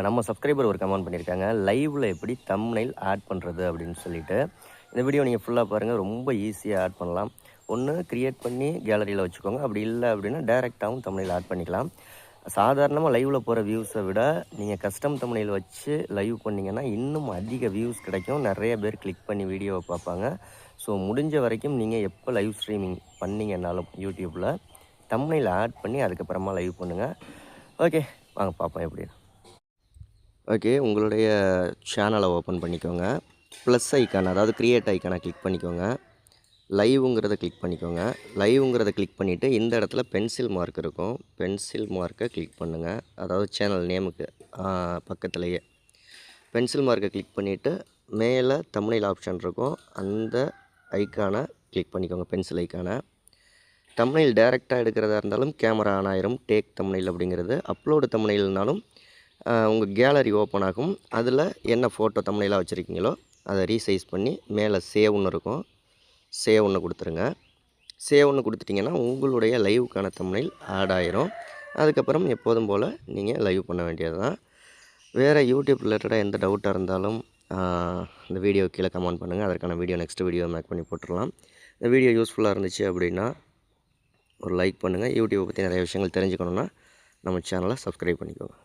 நம்ம சப்ஸ்கிரைபர் ஒரு கமெண்ட் பண்ணியிருக்காங்க, லைவ்ல எப்படி தம்ப்நெயில் ஆட் பண்ணுறது அப்படின்னு சொல்லிட்டு. இந்த வீடியோ நீங்கள் ஃபுல்லாக பாருங்கள், ரொம்ப ஈஸியாக ஆட் பண்ணலாம். ஒன்று கிரியேட் பண்ணி கேலரியில் வச்சுக்கோங்க, அப்படி இல்லை அப்படின்னா டேரெக்டாகவும் தம்ப்நெயில் ஆட் பண்ணிக்கலாம். சாதாரணமாக லைவில் போகிற வியூஸை விட நீங்கள் கஸ்டம் தம்ப்நெயில் வச்சு லைவ் பண்ணிங்கன்னா இன்னும் அதிக வியூஸ் கிடைக்கும். நிறைய பேர் கிளிக் பண்ணி வீடியோவை பார்ப்பாங்க. ஸோ முடிஞ்ச வரைக்கும் நீங்கள் எப்போ லைவ் ஸ்ட்ரீமிங் பண்ணிங்கன்னாலும் யூடியூப்பில் தம்ப்நெயில் ஆட் பண்ணி அதுக்கப்புறமா லைவ் பண்ணுங்கள். ஓகே, வாங்க பார்ப்போம் எப்படின்னு. ஓகே, உங்களுடைய சேனலை ஓப்பன் பண்ணிக்கோங்க. ப்ளஸ் ஐக்கான், அதாவது கிரியேட் ஐக்கானை கிளிக் பண்ணிக்கோங்க. லைவுங்கிறத கிளிக் பண்ணிக்கோங்க. லைவுங்கிறத கிளிக் பண்ணிவிட்டு இந்த இடத்துல பென்சில் மார்க் இருக்கும். பென்சில் மார்க்கை கிளிக் பண்ணுங்கள். அதாவது சேனல் நேமுக்கு பக்கத்துலேயே பென்சில் மார்க்கை கிளிக் பண்ணிவிட்டு மேலே தம்ப்நெயில் ஆப்ஷன் இருக்கும். அந்த ஐக்கானை கிளிக் பண்ணிக்கோங்க, பென்சில் ஐக்கானை. தம்ப்நெயில் டேரெக்டாக எடுக்கிறதா இருந்தாலும் கேமரா ஆன் ஆயிரும். டேக் தம்ப்நெயில் அப்படிங்கிறது. அப்லோடு தம்ப்நெயில்னாலும் உங்கள் கேலரி ஓப்பன் ஆகும். அதில் என்ன ஃபோட்டோ தம்ப்நெயிலாக வச்சுருக்கீங்களோ அதை ரீசைஸ் பண்ணி மேலே சேவ்னு இருக்கும். சேவ்னு கொடுத்துருங்க. சேவ்னு கொடுத்துட்டிங்கன்னா உங்களுடைய லைவுக்கான தம்ப்நெயில் ஆட் ஆயிரும். அதுக்கப்புறம் எப்போதும் போல் நீங்கள் லைவ் பண்ண வேண்டியது தான். வேறு யூடியூப் ரிலேட்டடாக எந்த டவுட்டாக இருந்தாலும் இந்த வீடியோ கீழே கமெண்ட் பண்ணுங்கள். அதற்கான வீடியோ நெக்ஸ்ட் வீடியோ மேக் பண்ணி போட்டுடலாம். இந்த வீடியோ யூஸ்ஃபுல்லாக இருந்துச்சு அப்படின்னா ஒரு லைக் பண்ணுங்கள். யூடியூப்பை பற்றி நிறைய விஷயங்கள் தெரிஞ்சுக்கணுன்னா நம்ம சேனலை சப்ஸ்கிரைப் பண்ணிக்கோங்க.